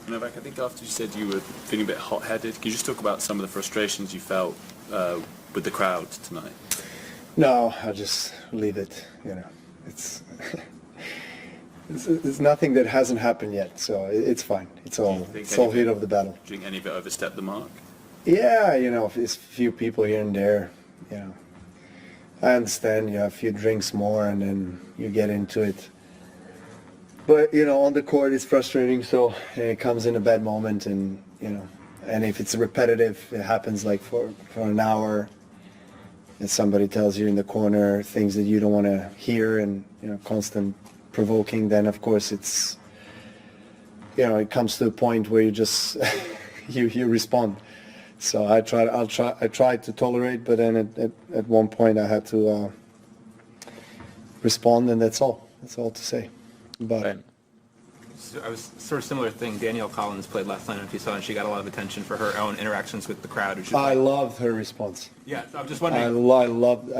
Novak, I think after you said you were feeling a bit hot-headed, can you just talk about some of the frustrations you felt with the crowd tonight? No, I'll just leave it. It's it's nothing that hasn't happened yet, so it's fine. It's all heat of the battle. Do you think any of it overstepped the mark? Yeah, if it's a few people here and there, I understand. You have a few drinks more, and then you get into it. But on the court it's frustrating. So it comes in a bad moment, and and if it's repetitive, it happens like for an hour. And somebody tells you in the corner things that you don't want to hear, and constant provoking. Then of course it's it comes to a point where you just you respond. So I tried to tolerate, but then at one point I had to respond, and that's all to say about it. So I was sort of similar thing. Danielle Collins played last night, if you saw, and she got a lot of attention for her own interactions with the crowd. I loved her response. Yeah, so I'm just wondering. I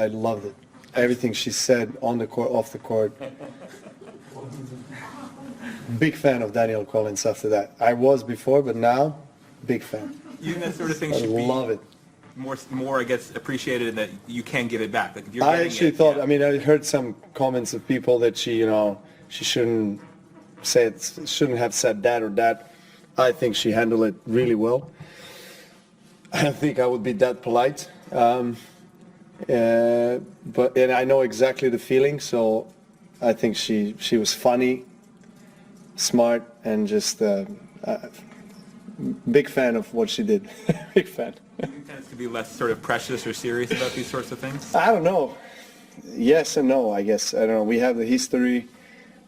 loved it. Everything she said on the court, off the court. Big fan of Danielle Collins after that. I was before, but now, big fan. You think that sort of thing I should love it. More, I guess, appreciated, and that you can give it back. Like if you're I actually thought. I mean, I heard some comments of people that she shouldn't have said that or that. I think she handled it really well. I don't think I would be that polite, but I know exactly the feeling. So I think she was funny, smart, and just big fan of what she did. Big fan. You tend to be less sort of precious or serious about these sorts of things? I don't know. Yes and no, I guess. I don't know. We have the history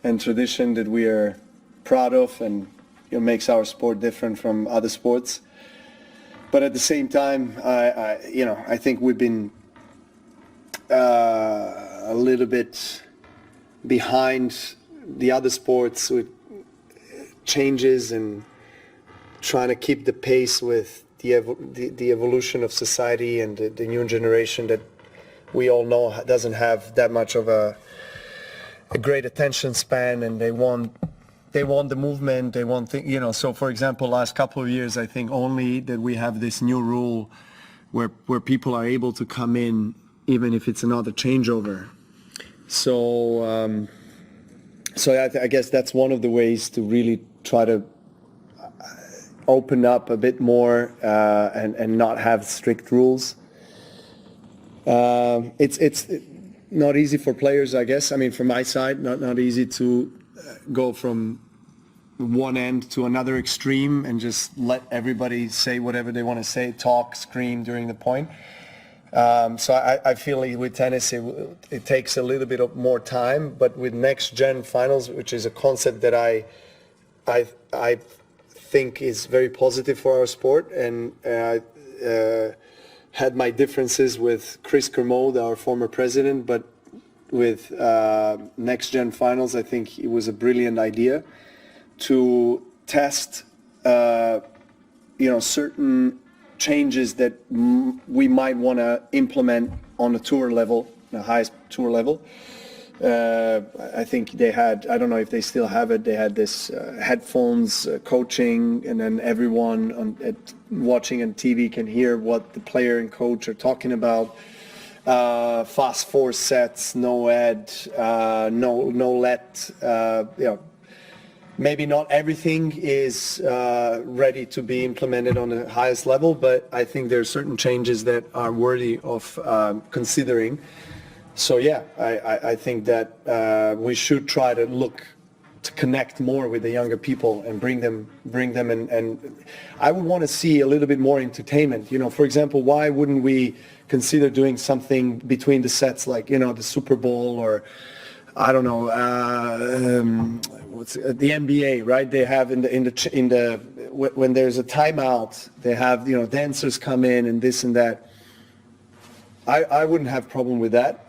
and tradition that we are proud of, and makes our sport different from other sports. But at the same time, I think we've been a little bit behind the other sports with changes and trying to keep the pace with the evolution of society and the new generation that we all know doesn't have that much of a great attention span, and they want the movement, they want so for example, last couple of years, I think only that we have this new rule where people are able to come in even if it's another changeover. So I guess that's one of the ways to really try to open up a bit more and not have strict rules. It's not easy for players, I guess. I mean, from my side, not easy to go from one end to another extreme and just let everybody say whatever they want to say, talk, scream during the point. So I feel like with tennis it takes a little bit of more time, but with next gen finals, which is a concept that I think is very positive for our sport, and I had my differences with Chris Kermode, our former president, but with next gen finals, I think it was a brilliant idea to test certain changes that we might want to implement on a tour level, the highest tour level. I think they had, I don't know if they still have it, they had this headphones coaching, and then everyone watching on TV can hear what the player and coach are talking about. Fast 4 sets, no ad, no let, maybe not everything is ready to be implemented on the highest level, but I think there are certain changes that are worthy of considering. So yeah, I think that we should try to look to connect more with the younger people and bring them and I would want to see a little bit more entertainment. For example, why wouldn't we consider doing something between the sets, like the Super Bowl, or I don't know, the NBA, right? They have in the when there's a timeout, they have dancers come in and this and that. I wouldn't have problem with that.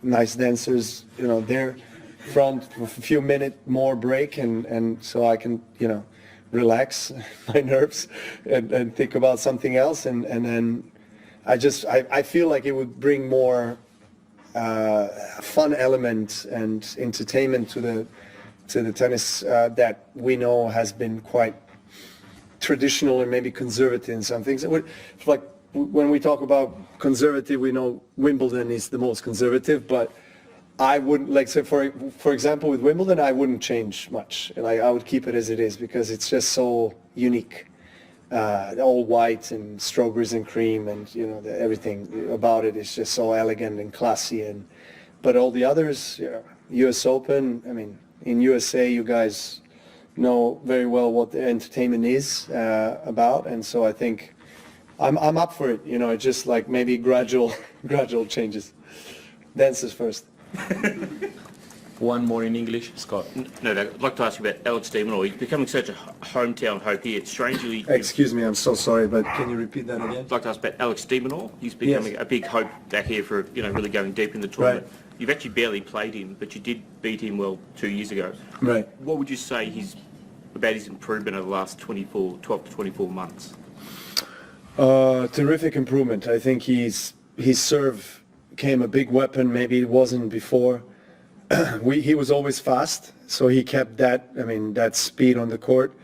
Nice dancers, there front for a few minutes more break, and so I can relax my nerves and think about something else, and then I feel like it would bring more fun element and entertainment to the tennis that we know has been quite traditional and maybe conservative in some things. Like when we talk about conservative, we know Wimbledon is the most conservative, but I wouldn't, like, so for example, with Wimbledon, I wouldn't change much. Like, I would keep it as it is because it's just so unique. All white and strawberries and cream, and you know, everything about it is just so elegant and classy. But all the others, U.S. Open. I mean, in USA, you guys know very well what the entertainment is about, and so I think I'm up for it. You know, just like maybe gradual changes. Dancers first. One more in English, Scott. No, I'd like to ask you about Alex de Minaur. He's becoming such a hometown hope here. Strangely, Excuse me, I'm so sorry, but can you repeat that again? I'd like to ask about Alex de Minaur. He's becoming a big hope back here for, really going deep in the tournament. Right. You've actually barely played him, but you did beat him 2 years ago. Right. What would you say about his improvement over the last 12 to 24 months? Terrific improvement. I think his serve became a big weapon. Maybe it wasn't before. He was always fast, so he kept that speed on the court,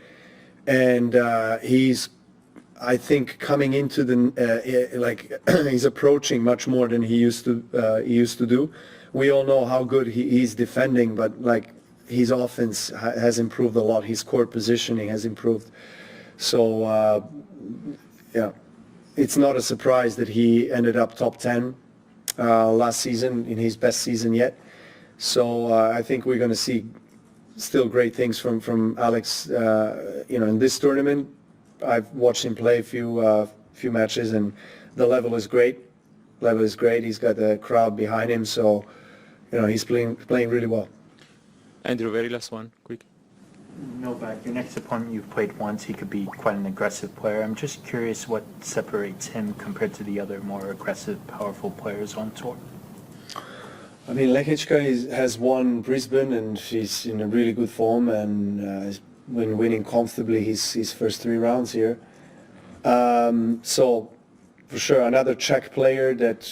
and he's, I think, coming into he's approaching much more than he used to do. We all know how good he's defending, but like his offense has improved a lot. His court positioning has improved. So it's not a surprise that he ended up top 10 last season, in his best season yet. So I think we're going to see still great things from Alex. In this tournament, I've watched him play a few matches, and the level is great. He's got the crowd behind him, so he's playing really well. Andrew, very last one, quick. Novak, your next opponent you've played once, he could be quite an aggressive player. I'm just curious what separates him compared to the other more aggressive, powerful players on tour. I mean, Lehečka has won Brisbane, and she's in a really good form, and has been winning comfortably his first 3 rounds here. So, for sure, another Czech player that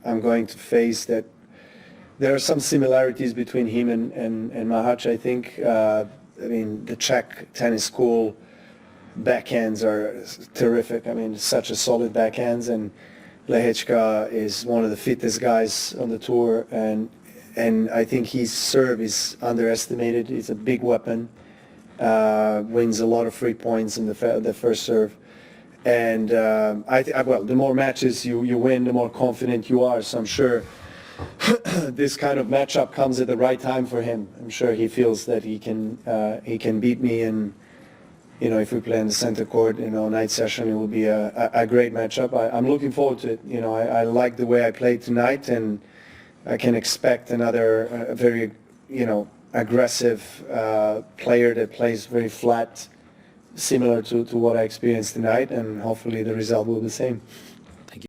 I'm going to face. That there are some similarities between him and Mahac, I think. The Czech tennis school backhands are terrific. I mean, such a solid backhands, and Lehečka is one of the fittest guys on the tour, and I think his serve is underestimated. It's a big weapon. Wins a lot of free points in the first serve, and the more matches you win, the more confident you are. So I'm sure this kind of matchup comes at the right time for him. I'm sure he feels that he can beat me, and if we play in the center court, night session, it will be a great matchup. I'm looking forward to it. I like the way I played tonight, and I can expect another very, aggressive player that plays very flat, similar to what I experienced tonight, and hopefully the result will be the same.